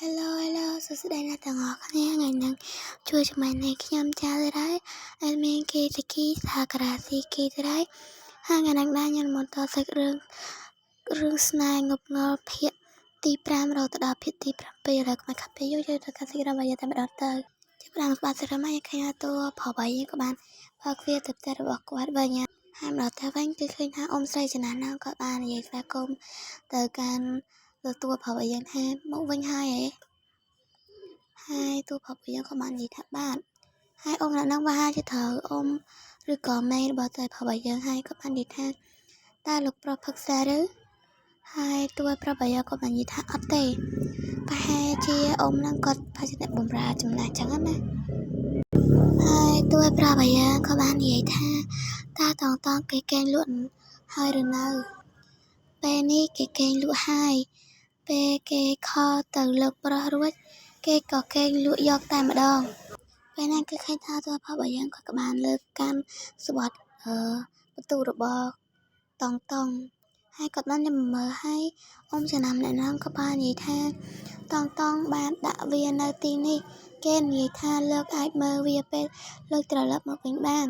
Hello សួស្តីអ្នកទាំងអស់គ្នាថ្ងៃនេះជួយចំណែកនេះខ្ញុំចាស់ដែរអេមានគេតគីថាក្រាស៊ីគេដែរហើយថ្ងៃនេះដែរខ្ញុំមកតសាច់រឿងស្នេហ៍ងប់ងល់ភាគទី5រហូតដល់ភាគទី7ហើយមកខាត់ពេលយកទៅកាត់សាច់រឿងបាយតែម្ដងទៅចាប់បានស្បាត់សាច់រឿងមកឃើញតួប្របាយក៏បានបើគ្វាទៅផ្ទះរបស់គាត់វិញហើយម្ដងទៅវិញគឺឃើញថាអ៊ំស្រីចំណាស់ហ្នឹងក៏បាននិយាយស្វាគមន៍ទៅកាន់តួប្របាយយ៉ាងថាមកវិញហើយហើយតួប្របាយក៏បាននិយាយថាបាទហើយអ៊ំអ្នកហ្នឹងប្រហែលជាត្រូវអ៊ំឬក៏ម៉ែរបស់តើប្របាយហើយក៏បាននិយាយថាតើលោកប្រុសផឹកសាឬហើយតួប្របាយក៏បាននិយាយថាអត់ទេប្រហែលជាអ៊ំហ្នឹងគាត់ប្រហែលជាអ្នកបំរើចំណាស់ចឹងណាហើយតួប្របាយក៏បាននិយាយថាតើតងគេកេងលក់ហើយឬនៅពេលនេះគេកេងលក់ហើយពេលគេខលទៅលើប្រុសរួចគេក៏កេងលក់យកតែម្ដងពេលហ្នឹងគឺឃើញថាតួប្របាយគាត់ក៏បានលើកកាន់ស្បត់បន្ទូរបស់តងហើយគាត់បានញមើលឲ្យអ៊ំចំណាំអ្នកហ្នឹងក៏បាននិយាយថាតងបានដាក់វានៅទីនេះគេនិយាយថាលើកអាចមើលវាពេលលើកត្រឡប់មកវិញបាន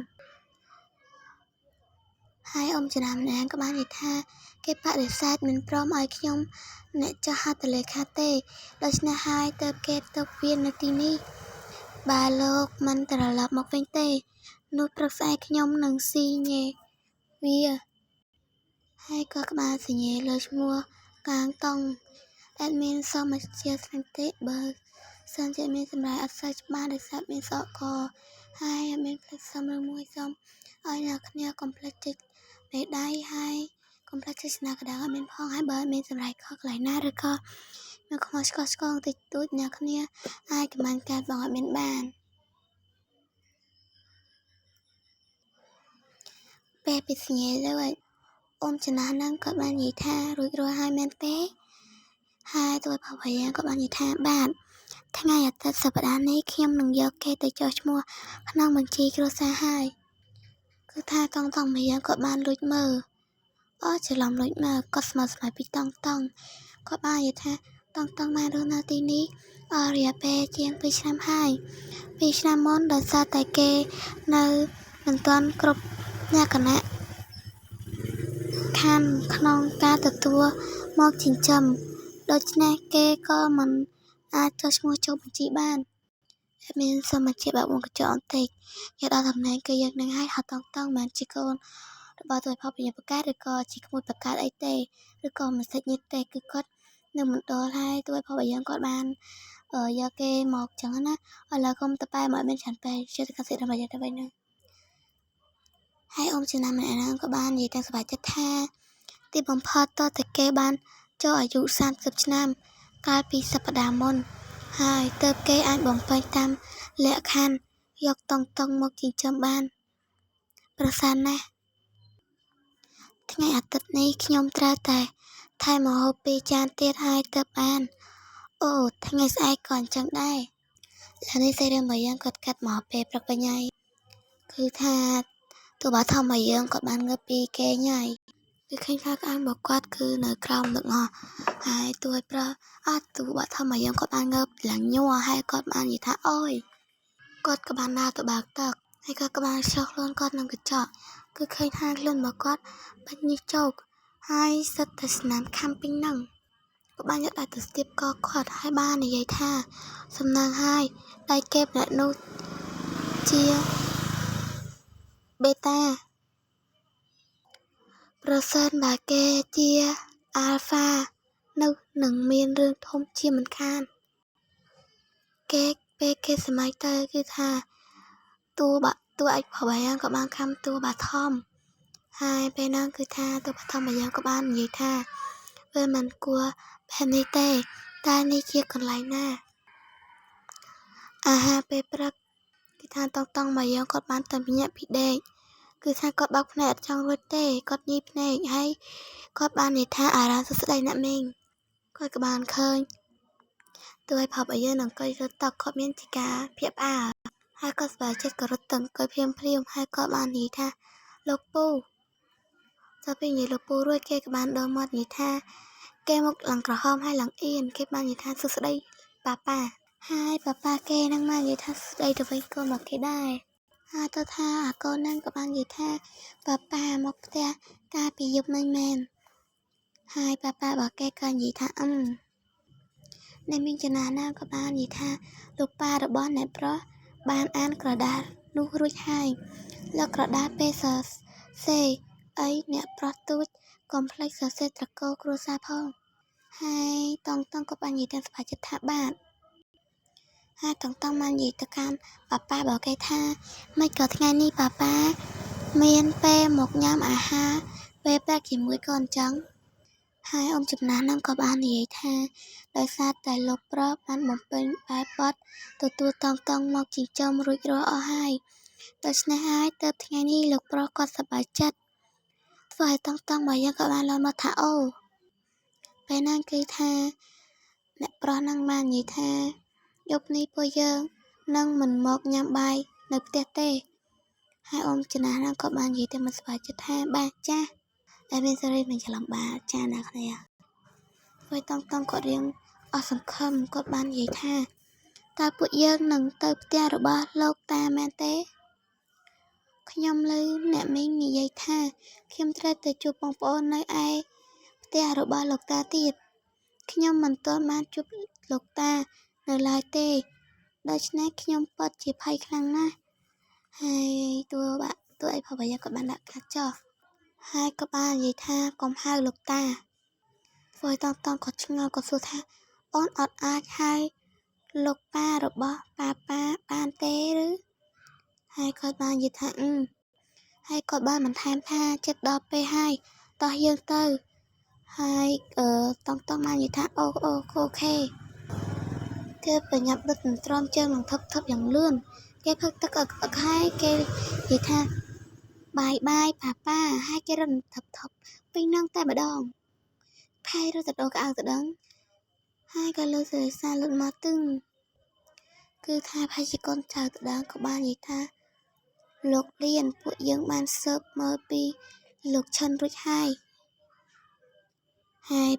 ហើយអ៊ំចំណាំអ្នកក៏បាននិយាយថាគេបដិសេធមិនព្រមឲ្យខ្ញុំអ្នកចុះហត្ថលេខាទេដូច្នេះហើយទើបគេទុកវានៅទីនេះបើលោកមិនត្រឡប់មកវិញទេនោះព្រឹកស្អែកខ្ញុំនឹងស៊ីញេវាហើយក៏ក្បាលសញ្ញាលើឈ្មោះកាងតង់អេដមីនសូមជាសន្តិបើសិនជាមានសម្រាប់អត់សូវច្បាស់ដោយសារមានសក់កហើយមានផ្លេចសំរឿងមួយសូមឲ្យអ្នកគ្នាកុំភ្លេចចុចមេដៃហើយកុំភ្លេចចុចស្នាកណ្ដឹងឲ្យមានផងហើយបើមានសម្រាប់ខកកន្លែងណាឬក៏មានខ្វល់ឆ្កងតិចតួចអ្នកគ្នាអាចខមមិនការបងឲ្យមានបានពេលពីសញ្ញាលើអ៊ំចំណាស់ហ្នឹងក៏បាននិយាយថារួចរាល់ហើយមែនទេហើយតួប្របាយក៏បាននិយាយថាបាទថ្ងៃអាទិត្យសប្តាហ៍នេះខ្ញុំនឹងយកគេទៅចុះឈ្មោះក្នុងបញ្ជីគ្រួសារហើយគឺថាតងម្យ៉ាងក៏បានលួចមើលច្រឡំលួចមើលគាត់ស្មើពីតងគាត់បាននិយាយថាតងបានរស់នៅទីនេះរយៈពេលជាង2ឆ្នាំហើយ2ឆ្នាំមុនដោយសារតែគេនៅមិនទាន់គ្រប់លក្ខណៈខានក្នុងការទទួលមកចិញ្ចឹមដូច្នេះគេក៏មិនអាចចុះឈ្មោះចូលបញ្ជីបានមានសមាជិកបាក់វងកញ្ចក់បន្តិចយកដល់តំណែងគឺយើងនឹងឲ្យហត់តងមិនជាកូនរបស់តួផលប្រញ្ញាបកាឬក៏ជាក្មួយបកាអីទេឬក៏មិនសិចញាតិទេគឺគាត់នៅមណ្ឌលហើយតួផលប្រយ៉ាងគាត់បានយកគេមកចឹងណាឥឡូវកុំទៅបែរមកមានច្រើនពេកជឿទៅកាសិរបស់យើងទៅវិញណាហើយអ៊ំចំណាំម្នាក់ហ្នឹងក៏បាននិយាយទាំងសប្បាយចិត្តថាទីបំផុតតតែគេបានចូលអាយុ30ឆ្នាំកាលពីសប្តាហ៍មុនហើយទើបគេអាចបំពេញតាមលក្ខខណ្ឌយកតង់មកចិញ្ចឹមបានប្រសើរណាស់ថ្ងៃអាទិត្យនេះខ្ញុំត្រូវតែថែមម្ហូប2ចានទៀតហើយទើបបានអូថ្ងៃស្អែកក៏អញ្ចឹងដែរឥឡូវនេះសេរីមួយយ៉ាងគាត់កាត់មកពេលព្រឹកវិញហើយគឺថាតួបាធម្មយើងគាត់បានងើបពីគេញ៉ៃគឺឃើញថាក្អែមរបស់គាត់គឺនៅក្រោមទឹកហោះហើយតួបាធម្មយើងគាត់បានងើបឡើងញ័រហើយគាត់បាននិយាយថាអូយគាត់ក៏បានដើរទៅបើកទឹកហើយគាត់ក៏បានឆ្លងខ្លួនគាត់នឹងកញ្ចក់គឺឃើញថាខ្លួនរបស់គាត់បាច់ញើសជោកហើយសិតតែស្នាមខាំពេញហ្នឹងក៏បានយកដៃទៅស្ទាបកគាត់ហើយបាននិយាយថាសំណើហើយដៃគេម្នាក់នោះជាបេតាប្រសិនបើគេជាអាល់ហ្វានៅនឹងមានរឿងធំជាមិនខានគេពេលគេសម័យទៅគឺថាតួឯកប្របាយក៏បានខំតួបាធំហើយពេលហ្នឹងគឺថាតួបាធំយ៉ាងក៏បាននិយាយថាវាមិនគួរបែបនេះទេតែនេះជាកន្លែងណាអាហារពេលព្រឹកគឺថាតង់មួយយ៉ាងគាត់បានទៅញាក់ពីដេកគឺថាគាត់បើកភ្នែកអត់ចង់រួចទេគាត់ញីភ្នែកហើយគាត់បាននិយាយថាអារ៉ាសួស្ដីអ្នកមីងគាត់ក៏បានឃើញតួឯផប់ឲ្យយើងនឹងអង្គុយរត់តគាត់មានជាការភ័យផ្អើលហើយគាត់ស្បែកចិត្តក៏រត់ទៅអង្គុយភ្លាមហើយគាត់បាននិយាយថាលោកពូដល់ពេលនិយាយលោកពូរួចគេក៏បានដកមាត់និយាយថាគេមកឡើងក្រហមហើយឡើងអៀនគេបាននិយាយថាសួស្ដី ប៉ាហើយប៉ាគេនឹងមកនិយាយថាស្ដីទៅវិញកូនមកគេដែរហើយទៅថាអាកូននឹងក៏បាននិយាយថាប៉ាមកផ្ទះកាលពីយប់មិញមែនហើយប៉ារបស់គេក៏និយាយថាអ្នកមានចំណាណាក៏បាននិយាយថាលោកប៉ារបស់អ្នកប្រុសបានអានក្រដាសនោះរួចហើយលើក្រដាសពេលសរសេរអីអ្នកប្រុសទូចកុំភ្លេចសរសេរត្រកូលគ្រួសារផងហើយតង់ក៏បាននិយាយទៅសប្បាយចិត្តថាបាទហើយតង់បាននិយាយទៅកាន់ប៉ារបស់គេថាមិនក៏ថ្ងៃនេះប៉ាមានពេលមកញ៉ាំអាហារពេលព្រឹកជាមួយកូនអញ្ចឹងហើយអ៊ំចំណាស់នឹងក៏បាននិយាយថាដោយសារតែលោកប្រុសបានបំពេញបែបបត់ទទួលតង់មកចិញ្ចឹមរួចរាល់អស់ហើយដូច្នេះហើយទើបថ្ងៃនេះលោកប្រុសគាត់សប្បាយចិត្តធ្វើឲ្យតង់បើយើងក៏បានលន់មកថាអូពេលហ្នឹងគឺថាអ្នកប្រុសនឹងបាននិយាយថាយប់នេះពួកយើងនឹងមិនមកញ៉ាំបាយនៅផ្ទះទេហើយអ៊ំចំណាស់នឹងក៏បាននិយាយទៅមកសប្បាយចិត្តថាបាទចាស់តែមានសេរីមិនច្រឡំបាទចាស់ណាស់គ្នាហើយតង់ក៏រៀងអស់សង្ឃឹមគាត់បាននិយាយថាតើពួកយើងនឹងទៅផ្ទះរបស់លោកតាមែនទេខ្ញុំឮអ្នកមីងនិយាយថាខ្ញុំត្រូវទៅជួបបងប្អូននៅឯផ្ទះរបស់លោកតាទៀតខ្ញុំមិនទាន់បានជួបលោកតានៅឡើយទេដូច្នេះខ្ញុំពិតជាភ័យខ្លាំងណាស់ហើយតួឯផាយាក៏បានដាក់កាត់ចោះហើយក៏បាននិយាយថាកុំហៅលោកតាធ្វើឲ្យតង់ក៏ឆ្ងល់ក៏សួរថាអូនអត់អាចហៅលោកប៉ារបស់ប៉ាបានទេឬហើយគាត់បាននិយាយថាហើយគាត់បានបន្ថែមថាចិត្តដល់ពេលហើយតោះយើងទៅហើយតង់បាននិយាយថាអូខេគេប្រញាប់ដុតទ្រាំជើងនឹងថប់យ៉ាងលឿនគេផឹកទឹកអឹកហើយគេនិយាយថាបាយប៉ាហើយគេរត់ថប់ពេញនឹងតែម្ដងផៃរត់ទៅដោក្អៅទៅដឹងហើយក៏លើសេរីសារលុតមកទឹងគឺថាផៃជាកូនចៅទៅដឹងក៏បាននិយាយថាលោកលៀនពួកយើងបានស៊ើបមើលពីលោកឈិនរួចហើយ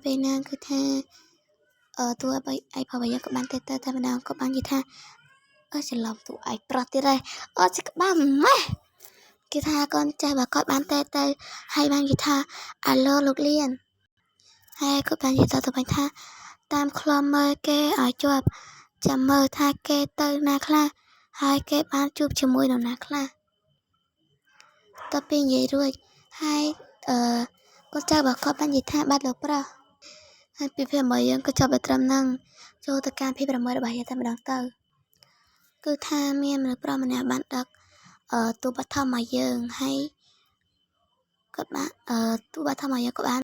ពេលហ្នឹងគឺថាតួឯផាយាក៏បានទៅតែម្ដងក៏បាននិយាយថាច្រឡំតួឯប្រុសទៀតហើយជាក្បាលម៉េះគេថាកូនចាស់បើគាត់បានទៅហើយបាននិយាយថាអាឡូលោកលៀនហើយគាត់បាននិយាយទៅវិញថាតាមឃ្លាំមើលគេឲ្យជាប់ចាំមើលថាគេទៅណាខ្លះហើយគេបានជួបជាមួយនរណាខ្លះតើពេលនិយាយរួចហើយកូនចៅរបស់គាត់បាននិយាយថាបាត់លោកប្រុសហើយពីភាពរបស់យើងក៏ចប់ទៅត្រឹមហ្នឹងចូលទៅការភាព6របស់យើងតែម្ដងទៅគឺថាមានមនុស្សប្រុសម្នាក់បានដឹកទូបឋមមកយើងហើយគាត់បានទូបឋមមកយើងក៏បាន